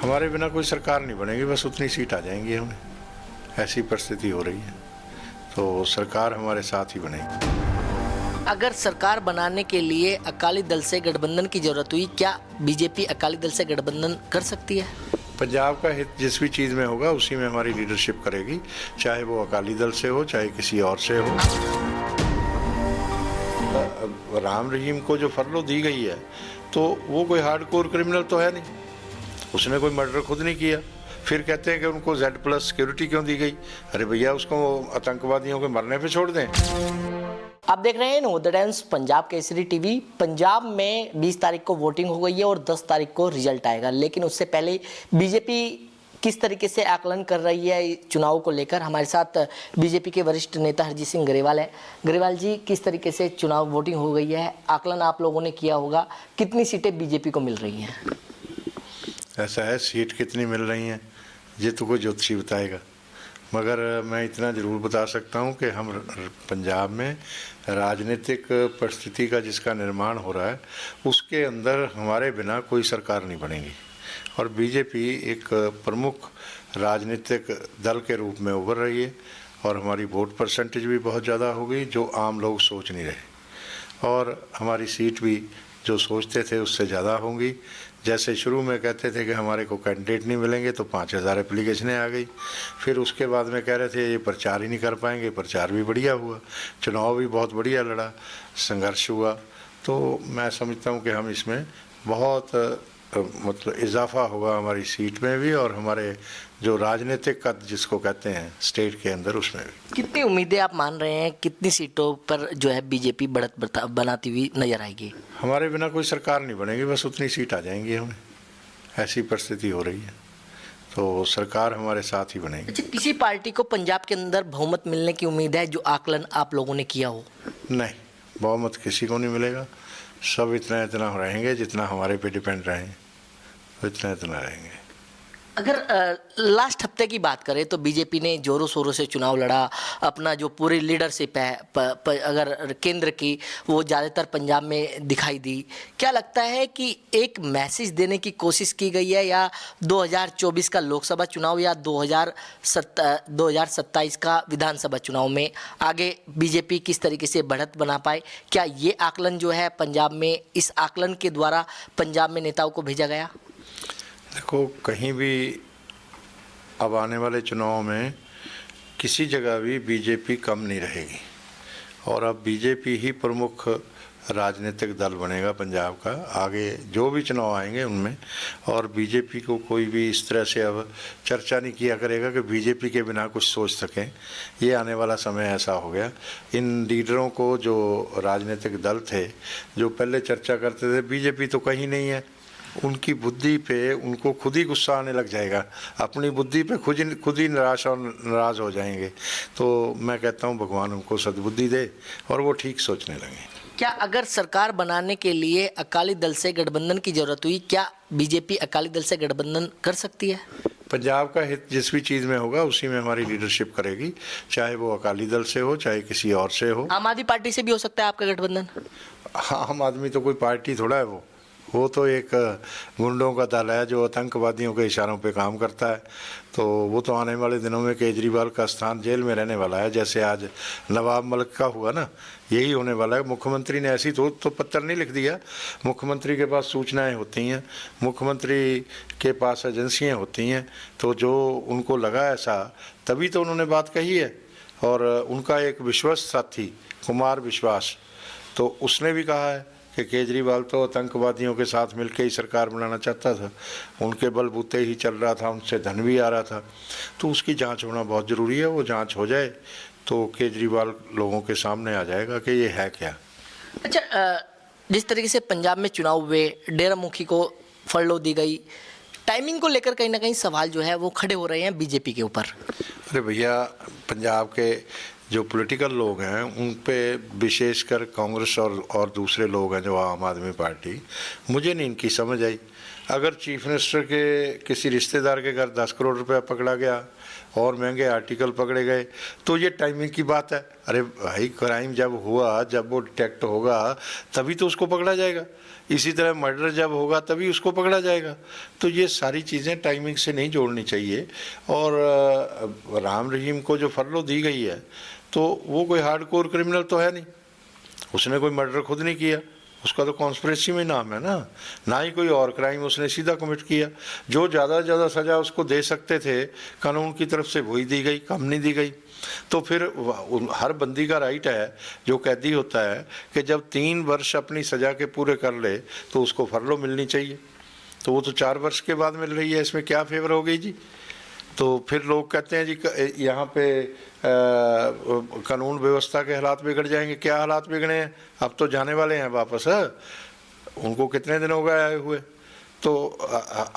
हमारे बिना कोई सरकार नहीं बनेगी, बस उतनी सीट आ जाएंगी हमें, ऐसी परिस्थिति हो रही है। तो सरकार हमारे साथ ही बनेगी। अगर सरकार बनाने के लिए अकाली दल से गठबंधन की जरूरत हुई, क्या बीजेपी अकाली दल से गठबंधन कर सकती है? पंजाब का हित जिस भी चीज़ में होगा उसी में हमारी लीडरशिप करेगी, चाहे वो अकाली दल से हो चाहे किसी और से हो। राम रहीम को जो फरलो दी गई है तो वो कोई हार्डकोर क्रिमिनल तो है नहीं, उसने कोई मर्डर खुद नहीं किया। फिर कहते हैं कि उनको Z+ सिक्योरिटी क्यों दी गई? अरे भैया, उसको आतंकवादियों के मरने पे छोड़ दें। आप देख रहे हैं नवोदय टाइम्स पंजाब केसरी टीवी। पंजाब में 20 तारीख को वोटिंग हो गई है और 10 तारीख को रिजल्ट आएगा, लेकिन उससे पहले बीजेपी किस तरीके से आकलन कर रही है चुनाव को लेकर, हमारे साथ बीजेपी के वरिष्ठ नेता हरजीत सिंह ग्रेवाल है। ग्रेवाल जी, किस तरीके से चुनाव वोटिंग हो गई है, आकलन आप लोगों ने किया होगा, कितनी सीटें बीजेपी को मिल रही हैं? ऐसा है, सीट कितनी मिल रही हैं ये तो कोई ज्योतिषी बताएगा, मगर मैं इतना ज़रूर बता सकता हूं कि हम पंजाब में राजनीतिक परिस्थिति का जिसका निर्माण हो रहा है उसके अंदर हमारे बिना कोई सरकार नहीं बनेगी और बीजेपी एक प्रमुख राजनीतिक दल के रूप में उभर रही है और हमारी वोट परसेंटेज भी बहुत ज़्यादा होगी जो आम लोग सोच नहीं रहे, और हमारी सीट भी जो सोचते थे उससे ज़्यादा होंगी। जैसे शुरू में कहते थे कि हमारे को कैंडिडेट नहीं मिलेंगे तो 5000 एप्लीकेशनें आ गई, फिर उसके बाद में कह रहे थे ये प्रचार ही नहीं कर पाएंगे, प्रचार भी बढ़िया हुआ, चुनाव भी बहुत बढ़िया लड़ा, संघर्ष हुआ। तो मैं समझता हूँ कि हम इसमें बहुत मतलब इजाफा होगा हमारी सीट में भी और हमारे जो राजनीतिक कद जिसको कहते हैं स्टेट के अंदर उसमें भी। कितनी उम्मीदें आप मान रहे हैं, कितनी सीटों पर जो है बीजेपी बढ़त बनाती हुई नजर आएगी? हमारे बिना कोई सरकार नहीं बनेगी, बस उतनी सीट आ जाएंगी हमें, ऐसी परिस्थिति हो रही है। तो सरकार हमारे साथ ही बनेगी। अच्छा, किसी पार्टी को पंजाब के अंदर बहुमत मिलने की उम्मीद है जो आकलन आप लोगों ने किया हो? नहीं, बहुमत किसी को नहीं मिलेगा, सब इतना रहेंगे जितना हमारे पे डिपेंड रहें, इतना रहेंगे। अगर लास्ट हफ्ते की बात करें तो बीजेपी ने जोरों शोरों से चुनाव लड़ा, अपना जो पूरी लीडरशिप है अगर केंद्र की वो ज़्यादातर पंजाब में दिखाई दी। क्या लगता है कि एक मैसेज देने की कोशिश की गई है या 2024 का लोकसभा चुनाव या 2027 का विधानसभा चुनाव में आगे बीजेपी किस तरीके से बढ़त बना पाए, क्या ये आकलन जो है पंजाब में, इस आकलन के द्वारा पंजाब में नेताओं को भेजा गया? देखो, कहीं भी अब आने वाले चुनाव में किसी जगह भी बीजेपी कम नहीं रहेगी और अब बीजेपी ही प्रमुख राजनीतिक दल बनेगा पंजाब का आगे जो भी चुनाव आएंगे उनमें। और बीजेपी को कोई भी इस तरह से अब चर्चा नहीं किया करेगा कि बीजेपी के बिना कुछ सोच सकें, ये आने वाला समय ऐसा हो गया। इन लीडरों को जो राजनीतिक दल थे जो पहले चर्चा करते थे बीजेपी तो कहीं नहीं है, उनकी बुद्धि पे उनको खुद ही गुस्सा आने लग जाएगा, अपनी बुद्धि पे खुद ही निराश और नाराज़ हो जाएंगे। तो मैं कहता हूँ भगवान उनको सद्बुद्धि दे और वो ठीक सोचने लगें। क्या अगर सरकार बनाने के लिए अकाली दल से गठबंधन की जरूरत हुई, क्या बीजेपी अकाली दल से गठबंधन कर सकती है? पंजाब का हित जिस भी चीज़ में होगा उसी में हमारी लीडरशिप करेगी, चाहे वो अकाली दल से हो चाहे किसी और से हो। आम आदमी पार्टी से भी हो सकता है आपका गठबंधन? आम आदमी तो कोई पार्टी थोड़ा है, वो तो एक गुंडों का दल है जो आतंकवादियों के इशारों पे काम करता है। तो वो तो आने वाले दिनों में केजरीवाल का स्थान जेल में रहने वाला है, जैसे आज नवाब मलिक का हुआ ना, यही होने वाला है। मुख्यमंत्री ने ऐसी तो पत्र नहीं लिख दिया, मुख्यमंत्री के पास सूचनाएं होती हैं, मुख्यमंत्री के पास एजेंसियां होती हैं, तो जो उनको लगा ऐसा तभी तो उन्होंने बात कही है। और उनका एक विश्वस्त साथी कुमार विश्वास, तो उसने भी कहा है कि केजरीवाल तो आतंकवादियों के साथ मिलकर ही सरकार बनाना चाहता था, उनके बलबूते ही चल रहा था, उनसे धन भी आ रहा था। तो उसकी जांच होना बहुत ज़रूरी है, वो जांच हो जाए तो केजरीवाल लोगों के सामने आ जाएगा कि ये है क्या। अच्छा, जिस तरीके से पंजाब में चुनाव हुए, डेरा मुखी को फरलो दी गई, टाइमिंग को लेकर कहीं ना कहीं सवाल जो है वो खड़े हो रहे हैं बीजेपी के ऊपर। अरे भैया, पंजाब के जो पॉलिटिकल लोग हैं उन पे विशेषकर कांग्रेस और दूसरे लोग हैं जो आम आदमी पार्टी, मुझे नहीं इनकी समझ आई। अगर चीफ मिनिस्टर के किसी रिश्तेदार के घर 10 करोड़ रुपया पकड़ा गया और महंगे आर्टिकल पकड़े गए तो ये टाइमिंग की बात है। अरे भाई क्राइम जब हुआ, जब वो डिटेक्ट होगा तभी तो उसको पकड़ा जाएगा। इसी तरह मर्डर जब होगा तभी उसको पकड़ा जाएगा। तो ये सारी चीज़ें टाइमिंग से नहीं जोड़नी चाहिए। और राम रहीम को जो फरलो दी गई है तो वो कोई हार्डकोर क्रिमिनल तो है नहीं, उसने कोई मर्डर खुद नहीं किया, उसका तो कॉन्स्पिरेसी में नाम है ना ही कोई और क्राइम उसने सीधा कमिट किया। जो ज़्यादा से ज़्यादा सज़ा उसको दे सकते थे कानून की तरफ से वही दी गई, कम नहीं दी गई। तो फिर हर बंदी का राइट है जो कैदी होता है कि जब 3 वर्ष अपनी सज़ा के पूरे कर ले तो उसको फरलो मिलनी चाहिए। तो वो तो 4 वर्ष के बाद मिल रही है, इसमें क्या फेवर हो गई जी। तो फिर लोग कहते हैं जी यहाँ पे कानून व्यवस्था के हालात बिगड़ जाएंगे। क्या हालात बिगड़े हैं? अब तो जाने वाले हैं वापस है, उनको कितने दिन हो गए आए हुए, तो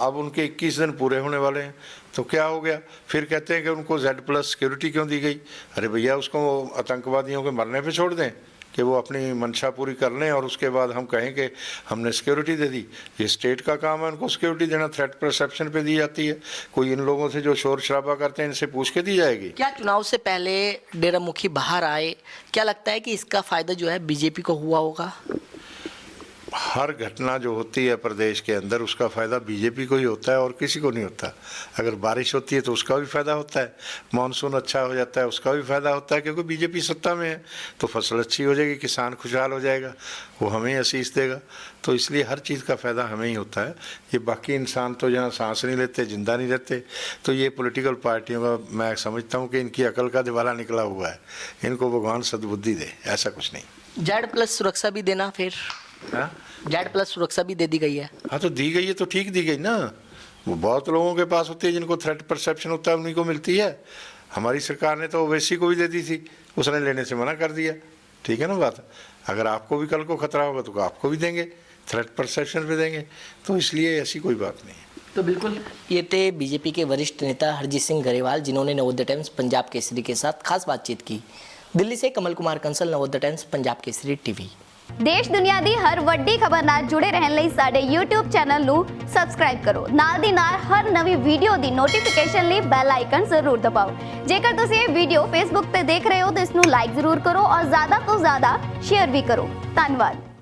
अब उनके 21 दिन पूरे होने वाले हैं। तो क्या हो गया? फिर कहते हैं कि उनको Z+ सिक्योरिटी क्यों दी गई? अरे भैया उसको आतंकवादियों के मरने पे छोड़ दें कि वो अपनी मंशा पूरी कर लें और उसके बाद हम कहें कि हमने सिक्योरिटी दे दी। ये स्टेट का काम है उनको सिक्योरिटी देना, थ्रेट परसेप्शन पे दी जाती है। कोई इन लोगों से जो शोर शराबा करते हैं इनसे पूछ के दी जाएगी। क्या चुनाव से पहले डेरा मुखी बाहर आए, क्या लगता है कि इसका फायदा जो है बीजेपी को हुआ होगा? हर घटना जो होती है प्रदेश के अंदर उसका फ़ायदा बीजेपी को ही होता है और किसी को नहीं होता। अगर बारिश होती है तो उसका भी फ़ायदा होता है, मानसून अच्छा हो जाता है उसका भी फ़ायदा होता है, क्योंकि बीजेपी सत्ता में है तो फसल अच्छी हो जाएगी, किसान खुशहाल हो जाएगा, वो हमें आशीष देगा। तो इसलिए हर चीज़ का फ़ायदा हमें ही होता है। ये बाकी इंसान तो जहाँ सांस नहीं लेते, जिंदा नहीं रहते। तो ये पॉलिटिकल पार्टियों का मैं समझता हूँ कि इनकी अकल का दिवाला निकला हुआ है, इनको भगवान सद्बुद्धि दे, ऐसा कुछ नहीं। Z+ सुरक्षा भी देना, फिर Z+ सुरक्षा भी दे दी गई है। हाँ तो दी गई है तो ठीक दी गई ना। वो बहुत लोगों के पास होती है जिनको थ्रेट परसेप्शन होता है, उन्हीं को मिलती है। हमारी सरकार ने तो ओवैसी को भी दे दी थी, उसने लेने से मना कर दिया। ठीक है ना बात? अगर आपको भी कल को खतरा होगा तो आपको भी देंगे, थ्रेट परसेप्शन पे देंगे। तो इसलिए ऐसी कोई बात नहीं है। तो बिल्कुल ये थे बीजेपी के वरिष्ठ नेता हरजीत सिंह गरेवाल, जिन्होंने नवोदय टाइम्स पंजाब केसरी के साथ खास बातचीत की। दिल्ली से कमल कुमार कंसल, नवोदय टाइम्स पंजाब केसरी टीवी। देश दुनिया ਦੀ हर ਵੱਡੀ ਖਬਰ ਨਾਲ ਜੁੜੇ ਰਹਿਣ ਲਈ ਸਾਡੇ YouTube ਚੈਨਲ ਨੂੰ ਸਬਸਕ੍ਰਾਈਬ ਕਰੋ। ਨਾਲ ਦੀ ਨਾਲ ਹਰ ਨਵੀਂ ਵੀਡੀਓ ਦੀ ਨੋਟੀਫਿਕੇਸ਼ਨ ਲਈ ਬੈਲ ਆਈਕਨ ਜ਼ਰੂਰ ਦਬਾਓ। ਜੇਕਰ ਤੁਸੀਂ ਇਹ ਵੀਡੀਓ Facebook ਤੇ ਦੇਖ ਰਹੇ ਹੋ ਤਾਂ ਇਸ ਨੂੰ ਲਾਈਕ ਜ਼ਰੂਰ ਕਰੋ ਔਰ ਜ਼ਿਆਦਾ ਤੋਂ ਜ਼ਿਆਦਾ ਸ਼ੇਅਰ ਵੀ ਕਰੋ। ਧੰਨਵਾਦ।